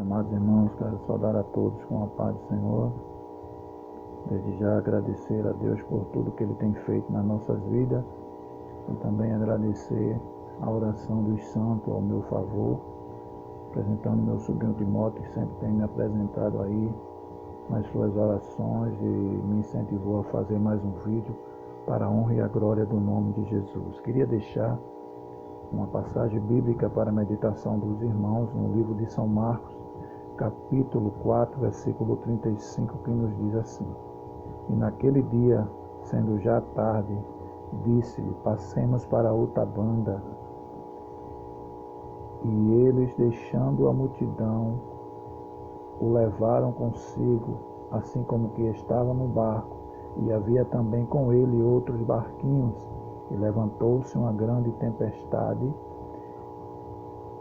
Amados irmãos, quero saudar a todos com a paz do Senhor. Desde já agradecer a Deus por tudo que Ele tem feito nas nossas vidas e também agradecer a oração dos santos ao meu favor, apresentando meu sobrinho Timóteo, que sempre tem me apresentado aí nas suas orações e me incentivou a fazer mais um vídeo para a honra e a glória do nome de Jesus. Queria deixar uma passagem bíblica para a meditação dos irmãos no livro de São Marcos, capítulo 4, versículo 35, que nos diz assim: E naquele dia, sendo já tarde, disse-lhe: Passemos para outra banda. E eles, deixando a multidão, o levaram consigo, assim como que estava no barco, e havia também com ele outros barquinhos. E levantou-se uma grande tempestade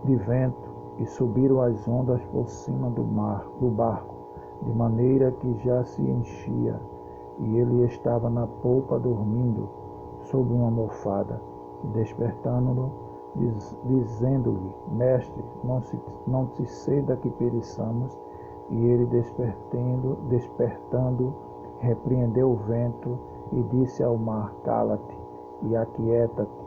de vento, e subiram as ondas por cima do barco, de maneira que já se enchia. E ele estava na polpa dormindo, sob uma almofada. E despertando-no, dizendo-lhe: Mestre, não te ceda que pereçamos. E ele, despertando, repreendeu o vento e disse ao mar: Cala-te e aquieta-te.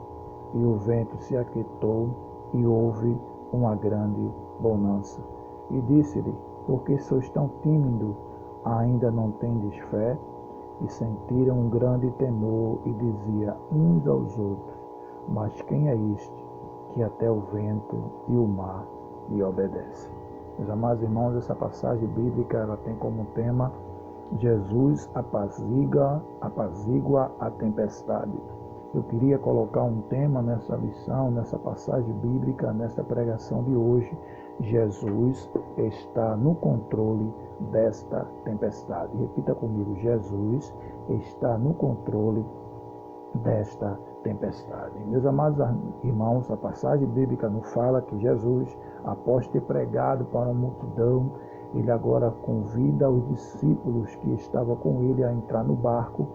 E o vento se aquietou e houve uma grande bonança. E disse-lhe: Por que sois tão tímido? Ainda não tendes fé? E sentiram um grande temor e dizia uns aos outros: Mas quem é este que até o vento e o mar lhe obedecem? Meus amados irmãos, essa passagem bíblica ela tem como tema: Jesus apazigua a tempestade. Eu queria colocar um tema nessa lição, nessa passagem bíblica, nessa pregação de hoje. Jesus está no controle desta tempestade. Repita comigo: Jesus está no controle desta tempestade. Meus amados irmãos, a passagem bíblica nos fala que Jesus, após ter pregado para uma multidão, ele agora convida os discípulos que estavam com ele a entrar no barco.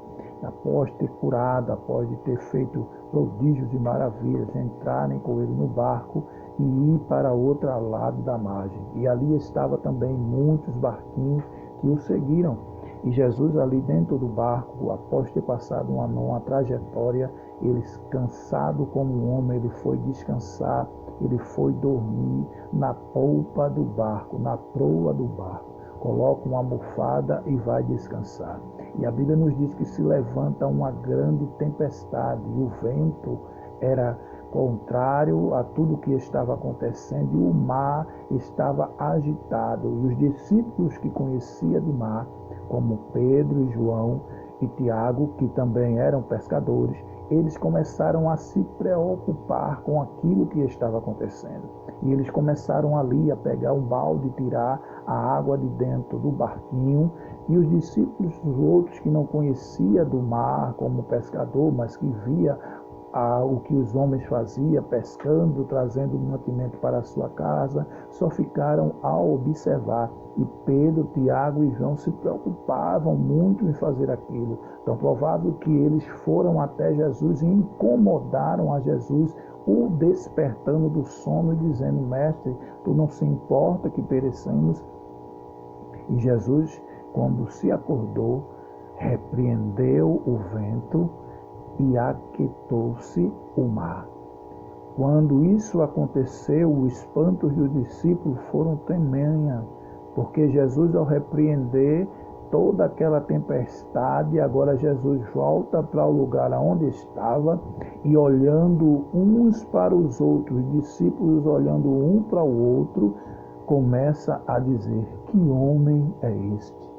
Após ter curado, após de ter feito prodígios e maravilhas, entrarem com ele no barco e ir para outro lado da margem. E ali estava também muitos barquinhos que o seguiram. E Jesus ali dentro do barco, após ter passado uma trajetória, ele cansado como um homem, ele foi descansar, ele foi dormir na polpa do barco, na proa do barco. Coloca uma almofada e vai descansar. E a Bíblia nos diz que se levanta uma grande tempestade, e o vento era contrário a tudo que estava acontecendo, e o mar estava agitado. E os discípulos que conhecia de mar, como Pedro e João e Tiago, que também eram pescadores, eles começaram a se preocupar com aquilo que estava acontecendo. E eles começaram ali a pegar um balde, tirar a água de dentro do barquinho. E os discípulos, os outros que não conhecia do mar como pescador, mas que via o que os homens faziam, pescando, trazendo mantimento para a sua casa, só ficaram a observar. E Pedro, Tiago e João se preocupavam muito em fazer aquilo. Tão provável que eles foram até Jesus e incomodaram a Jesus, o despertando do sono e dizendo: Mestre, tu não se importa que pereçamos? E Jesus, quando se acordou, repreendeu o vento e aquietou-se o mar. Quando isso aconteceu, o espanto dos discípulos foram tamanha, porque Jesus, ao repreender toda aquela tempestade, agora Jesus volta para o lugar onde estava e, olhando uns para os outros, os discípulos olhando um para o outro, começa a dizer: Que homem é este,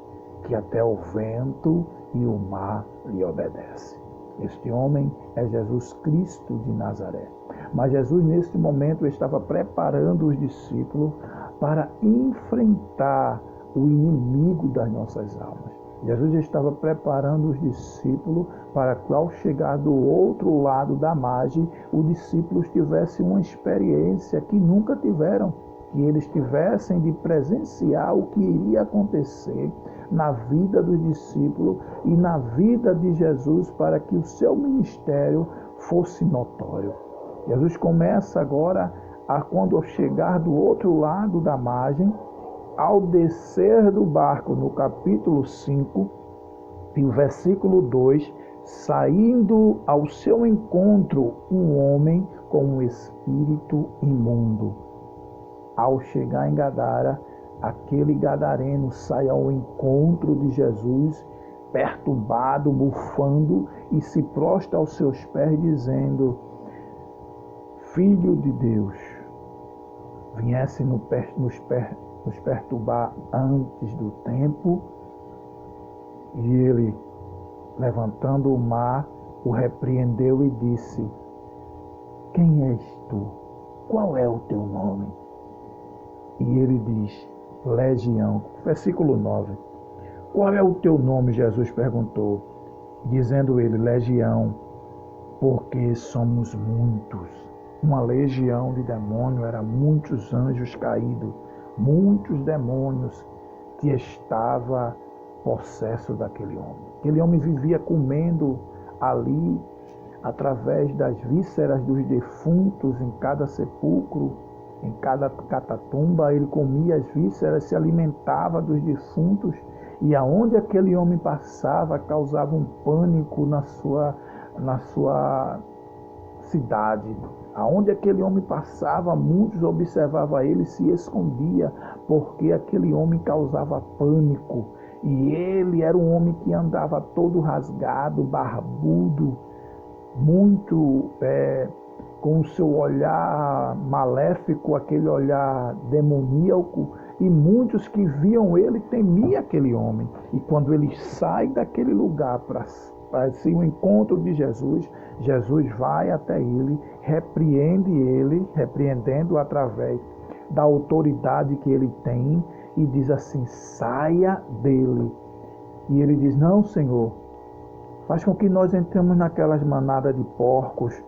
que até o vento e o mar lhe obedecem? Este homem é Jesus Cristo de Nazaré. Mas Jesus, neste momento, estava preparando os discípulos para enfrentar o inimigo das nossas almas. Jesus estava preparando os discípulos para que, ao chegar do outro lado da margem, os discípulos tivessem uma experiência que nunca tiveram, que eles tivessem de presenciar o que iria acontecer na vida dos discípulos e na vida de Jesus, para que o seu ministério fosse notório. Jesus começa agora, quando chegar do outro lado da margem, ao descer do barco, no capítulo 5, e o versículo 2, saindo ao seu encontro um homem com um espírito imundo. Ao chegar em Gadara, aquele gadareno sai ao encontro de Jesus, perturbado, bufando, e se prostra aos seus pés, dizendo: Filho de Deus, viesse nos perturbar antes do tempo. E ele, levantando o mar, o repreendeu e disse: Quem és tu? Qual é o teu nome? E ele diz: Legião. Versículo 9. Qual é o teu nome? Jesus perguntou. Dizendo ele: Legião, porque somos muitos. Uma legião de demônios, era muitos anjos caídos, muitos demônios que estavam possesso daquele homem. Aquele homem vivia comendo ali, através das vísceras dos defuntos, em cada sepulcro, em cada catatumba, ele comia as vísceras, se alimentava dos defuntos, e aonde aquele homem passava, causava um pânico na sua cidade. Aonde aquele homem passava, muitos observavam ele e se escondia, porque aquele homem causava pânico. E ele era um homem que andava todo rasgado, barbudo, muito com o seu olhar maléfico, aquele olhar demoníaco, e muitos que viam ele temiam aquele homem. E quando ele sai daquele lugar para assim, o encontro de Jesus, Jesus vai até ele, repreendendo através da autoridade que ele tem, e diz assim: saia dele. E ele diz: não, Senhor, faz com que nós entremos naquelas manadas de porcos.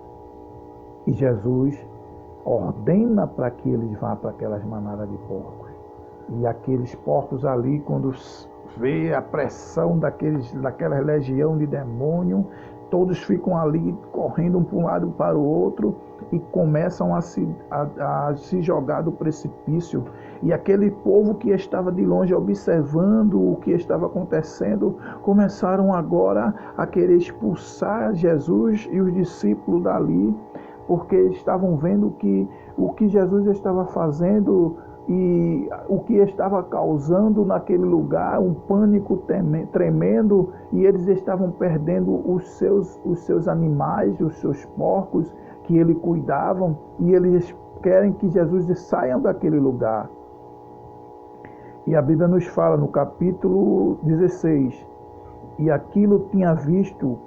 E Jesus ordena para que eles vá para aquelas manadas de porcos. E aqueles porcos ali, quando vê a pressão daquela legião de demônio, todos ficam ali correndo um para um lado para o outro e começam a se jogar do precipício. E aquele povo que estava de longe observando o que estava acontecendo, começaram agora a querer expulsar Jesus e os discípulos dali, porque estavam vendo que o que Jesus estava fazendo e o que estava causando naquele lugar, um pânico tremendo, e eles estavam perdendo os seus animais, os seus porcos que eles cuidavam, e eles querem que Jesus saia daquele lugar. E a Bíblia nos fala no capítulo 16, e aquilo tinha visto,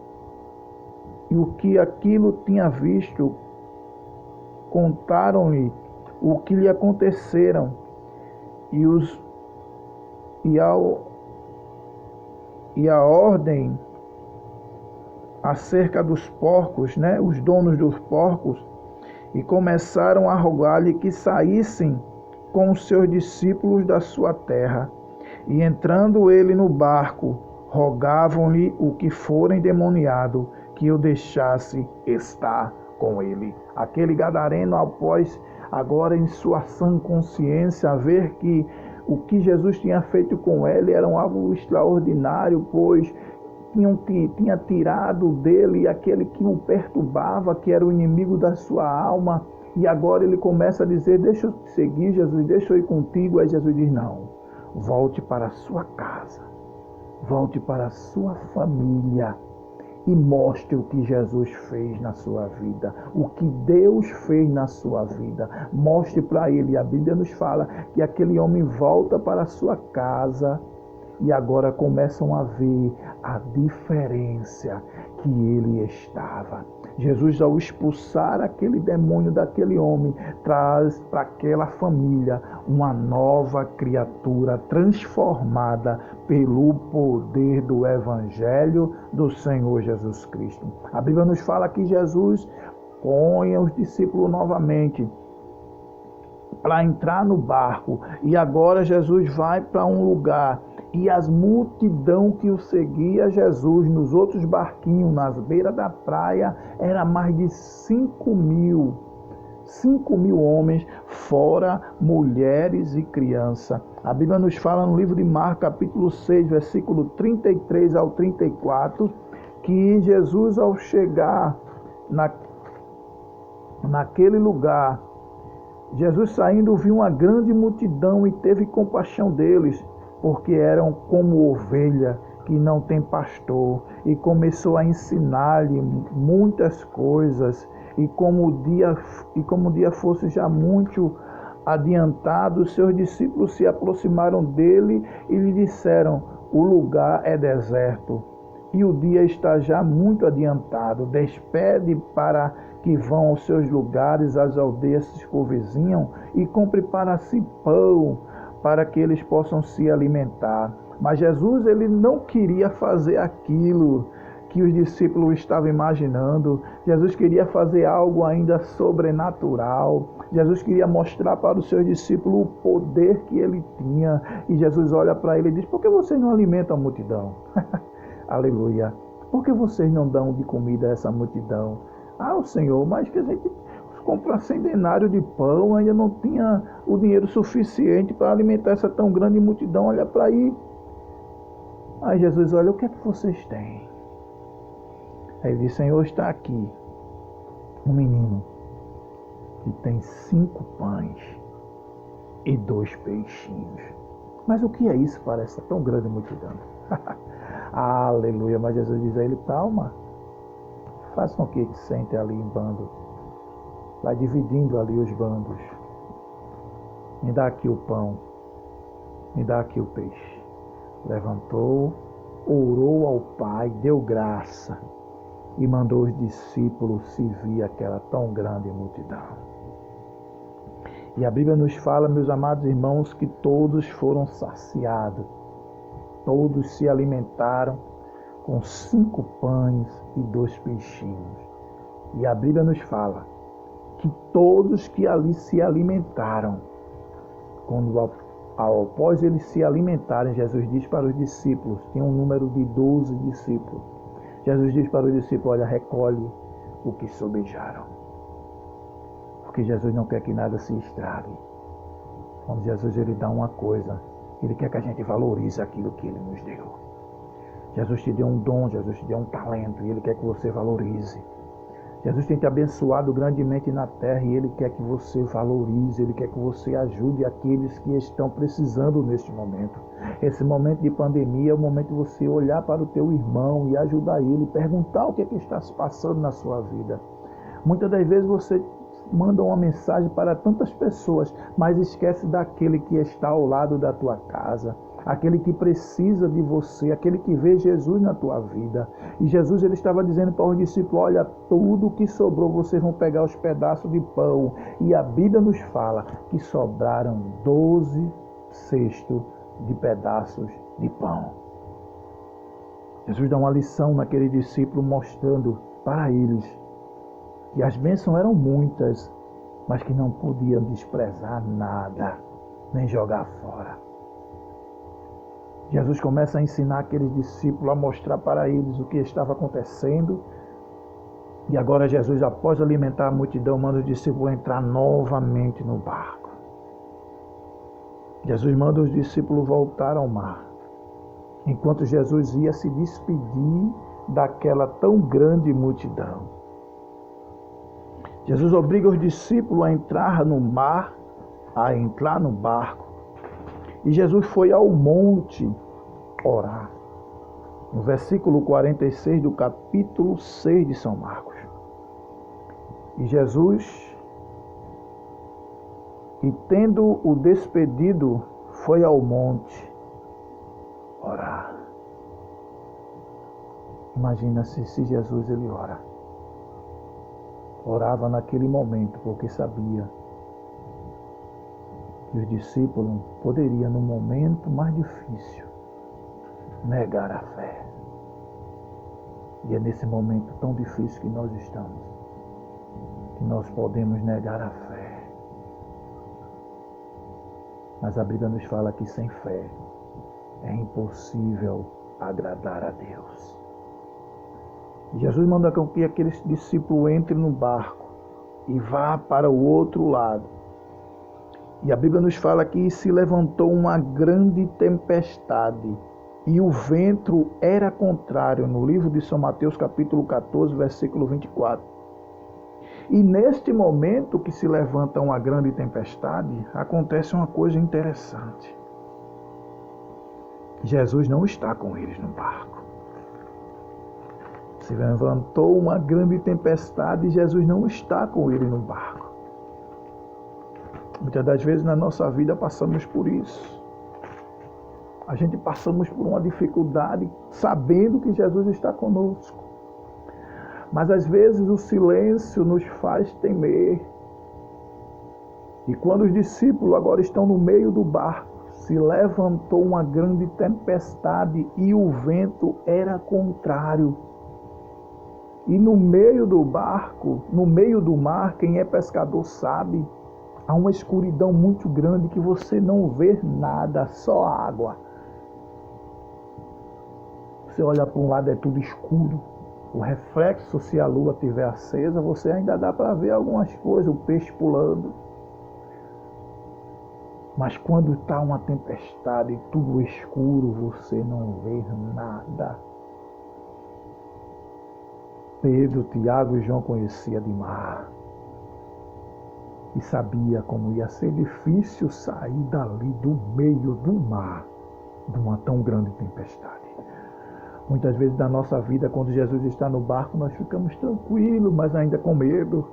e o que aquilo tinha visto, contaram-lhe o que lhe aconteceram, e a ordem acerca dos porcos, os donos dos porcos, e começaram a rogar-lhe que saíssem com os seus discípulos da sua terra. E entrando ele no barco, rogavam-lhe o que fora endemoniado, que o deixasse estar com ele. Aquele gadareno, após agora em sua sã consciência, ver que o que Jesus tinha feito com ele era algo extraordinário, pois tinha tirado dele aquele que o perturbava, que era o inimigo da sua alma, e agora ele começa a dizer: deixa eu te seguir, Jesus, deixa eu ir contigo. Aí Jesus diz: não, volte para a sua casa, volte para a sua família, e mostre o que Jesus fez na sua vida, o que Deus fez na sua vida. Mostre para ele. A Bíblia nos fala que aquele homem volta para a sua casa, e agora começam a ver a diferença que ele estava. Jesus, ao expulsar aquele demônio daquele homem, traz para aquela família uma nova criatura transformada pelo poder do Evangelho do Senhor Jesus Cristo. A Bíblia nos fala que Jesus põe os discípulos novamente para entrar no barco, e agora Jesus vai para um lugar, e as multidão que o seguia Jesus nos outros barquinhos, nas beiras da praia, era mais de 5.000. 5.000 homens, fora mulheres e crianças. A Bíblia nos fala no livro de Marcos, capítulo 6, versículo 33 ao 34, que Jesus, ao chegar naquele lugar, Jesus saindo viu uma grande multidão e teve compaixão deles, porque eram como ovelha que não tem pastor, e começou a ensinar-lhe muitas coisas. E como o dia fosse já muito adiantado, seus discípulos se aproximaram dele e lhe disseram: o lugar é deserto e o dia está já muito adiantado. Despede para que vão aos seus lugares, às aldeias que circunvizinham, e compre para si pão, para que eles possam se alimentar. Mas Jesus, ele não queria fazer aquilo que os discípulos estavam imaginando. Jesus queria fazer algo ainda sobrenatural. Jesus queria mostrar para os seus discípulos o poder que ele tinha. E Jesus olha para ele e diz: por que vocês não alimentam a multidão? Aleluia. Por que vocês não dão de comida a essa multidão? Ah, o Senhor, mas que a gente comprar 100 denários de pão, ainda não tinha o dinheiro suficiente para alimentar essa tão grande multidão. Olha para aí. Aí Jesus olha: o que é que vocês têm? Aí ele diz: Senhor, está aqui um menino que tem 5 pães e 2 peixinhos. Mas o que é isso para essa tão grande multidão? Aleluia. Mas Jesus diz a ele: calma, faça com que sente ali em bando. Vai dividindo ali os bandos. Me dá aqui o pão, me dá aqui o peixe. Levantou, orou ao Pai, deu graça e mandou os discípulos servir aquela tão grande multidão. E a Bíblia nos fala, meus amados irmãos, que todos foram saciados. Todos se alimentaram com 5 pães e 2 peixinhos. E a Bíblia nos fala que todos que ali se alimentaram, após eles se alimentarem, Jesus diz para os discípulos, tinha um número de 12 discípulos. Jesus diz para os discípulos: olha, recolhe o que sobejaram. Porque Jesus não quer que nada se estrague. Quando Jesus ele dá uma coisa, ele quer que a gente valorize aquilo que ele nos deu. Jesus te deu um dom, Jesus te deu um talento, e ele quer que você valorize. Jesus tem te abençoado grandemente na terra e ele quer que você valorize, ele quer que você ajude aqueles que estão precisando neste momento. Esse momento de pandemia é o momento de você olhar para o teu irmão e ajudar ele, perguntar o que está se passando na sua vida. Muitas das vezes você manda uma mensagem para tantas pessoas, mas esquece daquele que está ao lado da tua casa, aquele que precisa de você, aquele que vê Jesus na tua vida. E Jesus ele estava dizendo para os discípulos: olha, tudo que sobrou vocês vão pegar os pedaços de pão. E a Bíblia nos fala que sobraram 12 cestos de pedaços de pão. Jesus dá uma lição naquele discípulo, mostrando para eles que as bênçãos eram muitas, mas que não podiam desprezar nada, nem jogar fora. Jesus começa a ensinar aqueles discípulos, a mostrar para eles o que estava acontecendo. E agora Jesus, após alimentar a multidão, manda os discípulos entrar novamente no barco. Jesus manda os discípulos voltar ao mar. Enquanto Jesus ia se despedir daquela tão grande multidão. Jesus obriga os discípulos a entrar no mar, a entrar no barco. E Jesus foi ao monte orar. No versículo 46 do capítulo 6 de São Marcos. E Jesus, e tendo o despedido, foi ao monte orar. Imagina se Jesus ele ora. Orava naquele momento, porque sabia que os discípulos poderiam, no momento mais difícil, negar a fé. E é nesse momento tão difícil que nós estamos, que nós podemos negar a fé. Mas a Bíblia nos fala que sem fé é impossível agradar a Deus. Jesus manda que aqueles discípulos entrem no barco e vá para o outro lado. E a Bíblia nos fala que se levantou uma grande tempestade e o vento era contrário, no livro de São Mateus, capítulo 14, versículo 24. E neste momento que se levanta uma grande tempestade, acontece uma coisa interessante. Jesus não está com eles no barco. Se levantou uma grande tempestade e Jesus não está com ele no barco. Muitas das vezes na nossa vida passamos por isso. A gente passamos por uma dificuldade sabendo que Jesus está conosco. Mas às vezes o silêncio nos faz temer. E quando os discípulos agora estão no meio do barco, se levantou uma grande tempestade e o vento era contrário. E no meio do barco, no meio do mar, quem é pescador sabe, há uma escuridão muito grande que você não vê nada, só água. Você olha para um lado, é tudo escuro. O reflexo, se a lua estiver acesa, você ainda dá para ver algumas coisas, o peixe pulando. Mas quando está uma tempestade, tudo escuro, você não vê nada. Pedro, Tiago e João conheciam de mar. E sabia como ia ser difícil sair dali do meio do mar, de uma tão grande tempestade. Muitas vezes na nossa vida, quando Jesus está no barco, nós ficamos tranquilos, mas ainda com medo.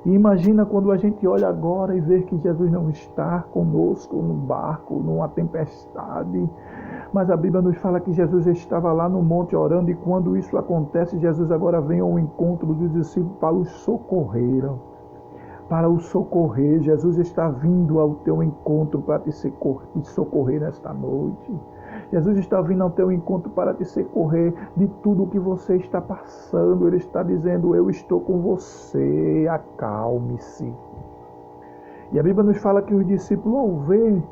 E imagina quando a gente olha agora e vê que Jesus não está conosco no barco, numa tempestade. Mas a Bíblia nos fala que Jesus estava lá no monte orando, e quando isso acontece, Jesus agora vem ao encontro dos discípulos para os socorrer. Para o socorrer, Jesus está vindo ao teu encontro para te socorrer nesta noite. Jesus está vindo ao teu encontro para te socorrer de tudo o que você está passando. Ele está dizendo: eu estou com você, acalme-se. E a Bíblia nos fala que os discípulos, ao ver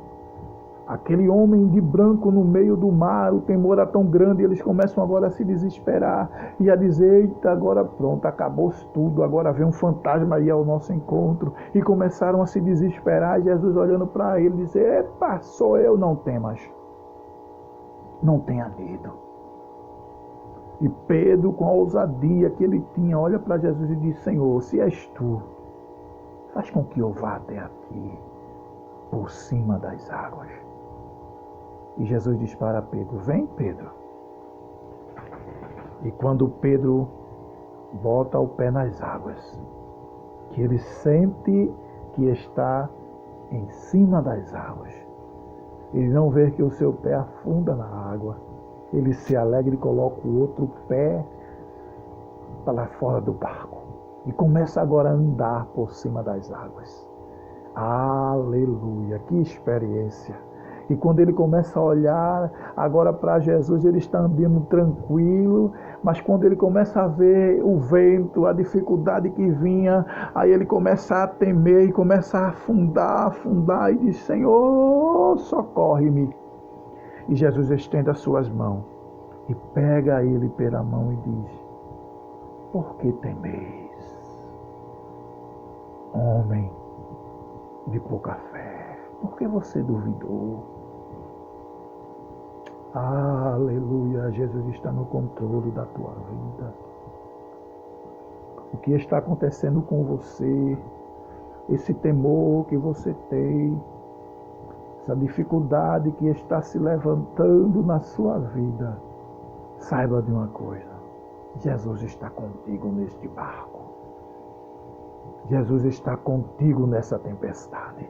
aquele homem de branco no meio do mar, o temor era tão grande, eles começam agora a se desesperar e a dizer: eita, agora pronto, acabou tudo, agora vem um fantasma aí ao nosso encontro. E começaram a se desesperar, e Jesus olhando para ele, dizer: epa, sou eu, não temas, não tenha medo. E Pedro, com a ousadia que ele tinha, olha para Jesus e diz: Senhor, se és tu, faz com que eu vá até aqui, por cima das águas. E Jesus diz para Pedro: vem, Pedro. E quando Pedro bota o pé nas águas, que ele sente que está em cima das águas, ele não vê que o seu pé afunda na água. Ele se alegra e coloca o outro pé para fora do barco. E começa agora a andar por cima das águas. Aleluia, que experiência! E quando ele começa a olhar agora para Jesus, ele está andando tranquilo, mas quando ele começa a ver o vento, a dificuldade que vinha, aí ele começa a temer e começa a afundar e diz: Senhor, socorre-me. E Jesus estende as suas mãos e pega ele pela mão e diz: por que temeis, homem de pouca fé? Por que você duvidou? Aleluia, Jesus está no controle da tua vida. O que está acontecendo com você, esse temor que você tem, essa dificuldade que está se levantando na sua vida, saiba de uma coisa: Jesus está contigo neste barco. Jesus está contigo nessa tempestade.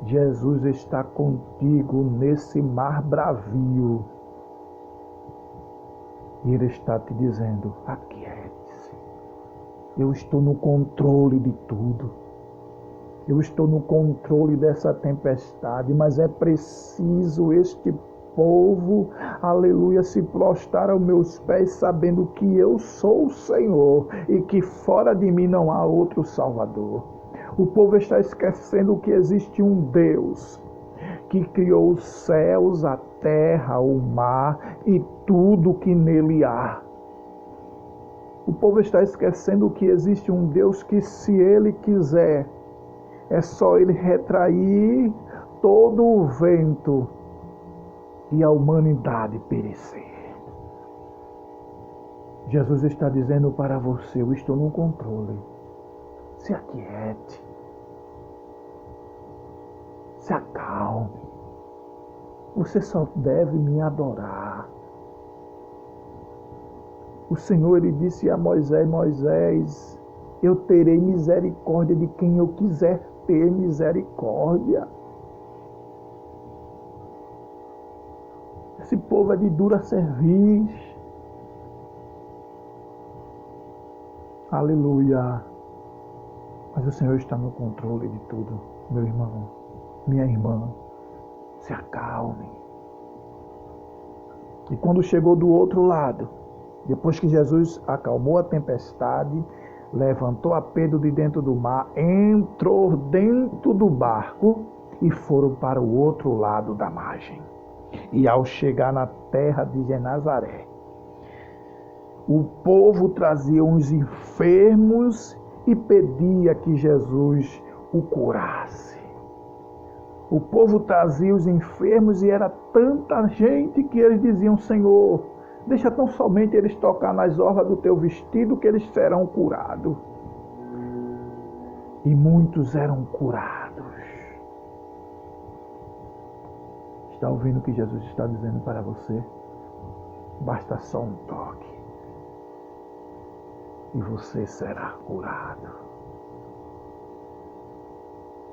Jesus está contigo nesse mar bravio. E Ele está te dizendo: aquiete-se. Eu estou no controle de tudo. Eu estou no controle dessa tempestade, mas é preciso este povo, aleluia, se prostrar aos meus pés, sabendo que eu sou o Senhor e que fora de mim não há outro Salvador. O povo está esquecendo que existe um Deus que criou os céus, a terra, o mar e tudo que nele há. O povo está esquecendo que existe um Deus que, se Ele quiser, é só Ele retrair todo o vento e a humanidade perecer. Jesus está dizendo para você: eu estou no controle. Se aquiete. Se acalme. Você só deve me adorar. O Senhor, Ele disse a Moisés: Moisés, eu terei misericórdia de quem eu quiser ter misericórdia. Esse povo é de dura cerviz. Aleluia. Mas o Senhor está no controle de tudo, meu irmão, minha irmã. Se acalme. E quando chegou do outro lado, depois que Jesus acalmou a tempestade, levantou a Pedro de dentro do mar, entrou dentro do barco e foram para o outro lado da margem. E ao chegar na terra de Genazaré, o povo trazia uns enfermos e pedia que Jesus o curasse. O povo trazia os enfermos e era tanta gente que eles diziam: Senhor, deixa tão somente eles tocar nas orlas do teu vestido que eles serão curados. E muitos eram curados. Está ouvindo o que Jesus está dizendo para você? Basta só um toque e você será curado.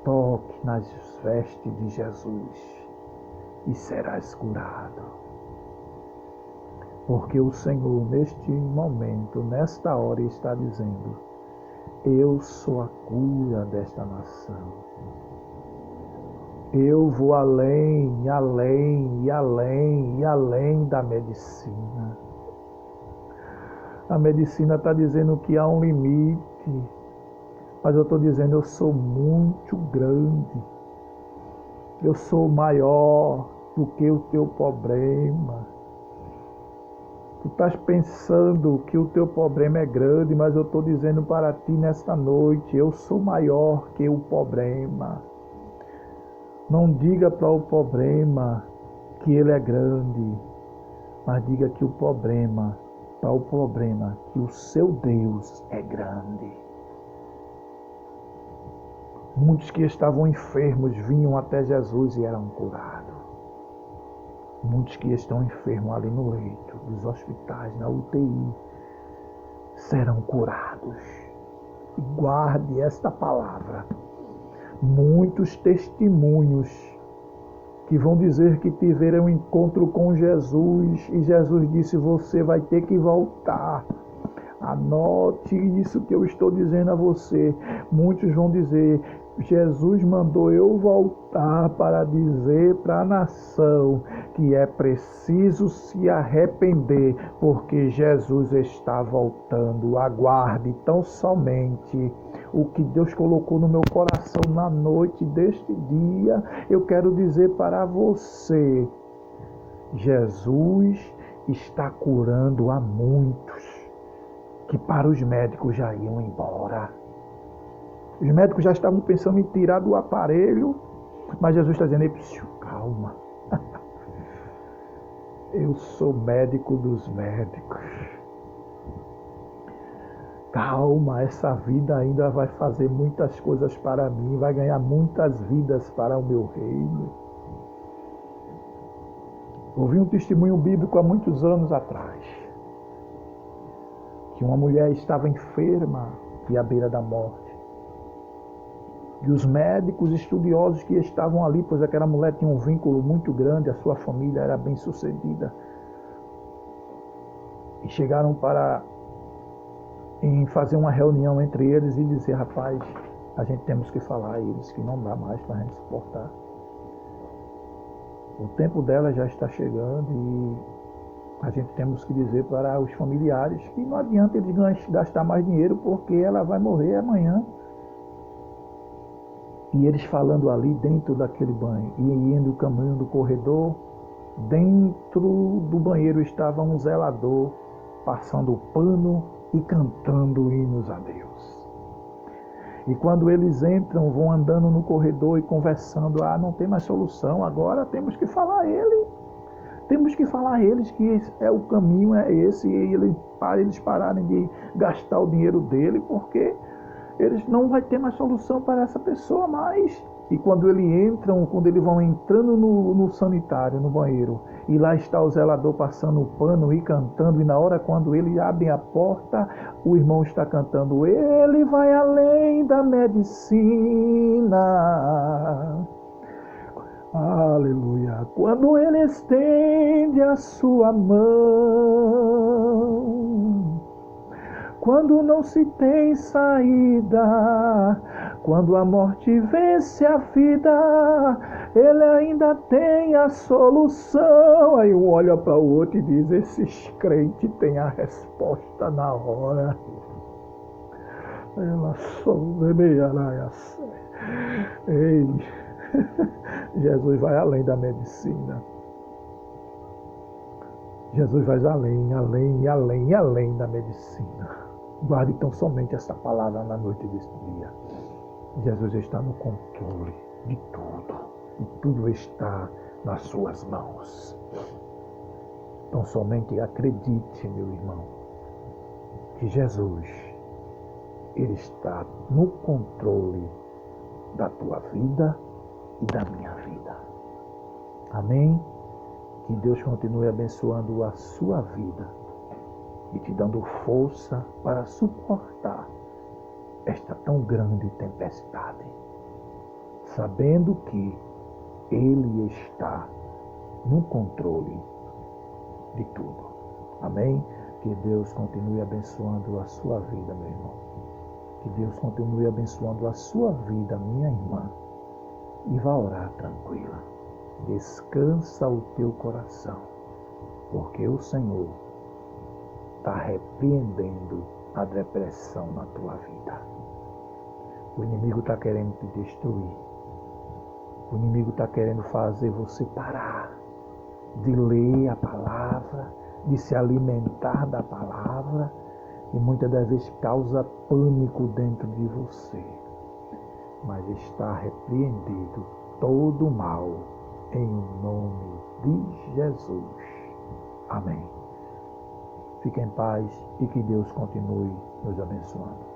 Toque nas vestes de Jesus e serás curado. Porque o Senhor, neste momento, nesta hora, está dizendo: eu sou a cura desta nação. Eu vou além, além, e além, e além da medicina. A medicina está dizendo que há um limite, mas eu estou dizendo: eu sou muito grande. Eu sou maior do que o teu problema. Tu estás pensando que o teu problema é grande, mas eu estou dizendo para ti nesta noite: eu sou maior que o problema. Não diga para o problema que ele é grande, mas diga que para o problema, que o seu Deus é grande. Muitos que estavam enfermos vinham até Jesus e eram curados. Muitos que estão enfermos ali no leito dos hospitais, na UTI, serão curados. E guarde esta palavra. Muitos testemunhos que vão dizer que tiveram um encontro com Jesus e Jesus disse: você vai ter que voltar. Anote isso que eu estou dizendo a você. Muitos vão dizer: Jesus mandou eu voltar para dizer para a nação que é preciso se arrepender, porque Jesus está voltando. Aguarde tão somente o que Deus colocou no meu coração na noite deste dia. Eu quero dizer para você: Jesus está curando a muitos que para os médicos já iam embora. Os médicos já estavam pensando em tirar do aparelho, mas Jesus está dizendo: calma. Eu sou médico dos médicos. Calma, essa vida ainda vai fazer muitas coisas para mim, vai ganhar muitas vidas para o meu reino. Ouvi um testemunho bíblico há muitos anos atrás, que uma mulher estava enferma e à beira da morte. E os médicos estudiosos que estavam ali, pois aquela mulher tinha um vínculo muito grande, a sua família era bem sucedida, e chegaram em fazer uma reunião entre eles e dizer: rapaz, a gente temos que falar a eles que não dá mais para a gente suportar. O tempo dela já está chegando e a gente temos que dizer para os familiares que não adianta eles gastar mais dinheiro, porque ela vai morrer amanhã. E eles falando ali dentro daquele banho, e indo o caminho do corredor, dentro do banheiro estava um zelador passando o pano e cantando hinos a Deus. E quando eles entram, vão andando no corredor e conversando, não tem mais solução, agora temos que falar a ele. Temos que falar a eles que o caminho é esse, e eles pararem de gastar o dinheiro dele, porque eles não vai ter mais solução para essa pessoa mais. E quando eles vão entrando no sanitário, no banheiro, e lá está o zelador passando o pano e cantando, e na hora quando ele abre a porta, o irmão está cantando, ele vai além da medicina. Aleluia. Quando ele estende a sua mão, quando não se tem saída, quando a morte vence a vida, ele ainda tem a solução. Aí um olha para o outro e diz, esses crentes têm a resposta na hora. Ela Ei, Jesus vai além da medicina. Jesus vai além, além, além, além da medicina. Guarde então somente essa palavra na noite deste dia. Jesus está no controle de tudo. E tudo está nas suas mãos. Então somente acredite, meu irmão, que Jesus, Ele está no controle da tua vida e da minha vida. Amém? Que Deus continue abençoando a sua vida e te dando força para suportar esta tão grande tempestade, sabendo que Ele está no controle de tudo. Amém? Que Deus continue abençoando a sua vida, meu irmão. Que Deus continue abençoando a sua vida, minha irmã. E vá orar tranquila. Descansa o teu coração, porque o Senhor está repreendendo a depressão na tua vida. O inimigo está querendo te destruir. O inimigo está querendo fazer você parar de ler a palavra, de se alimentar da palavra, e muitas das vezes causa pânico dentro de você. Mas está repreendido todo o mal em nome de Jesus. Amém. Fique em paz e que Deus continue nos abençoando.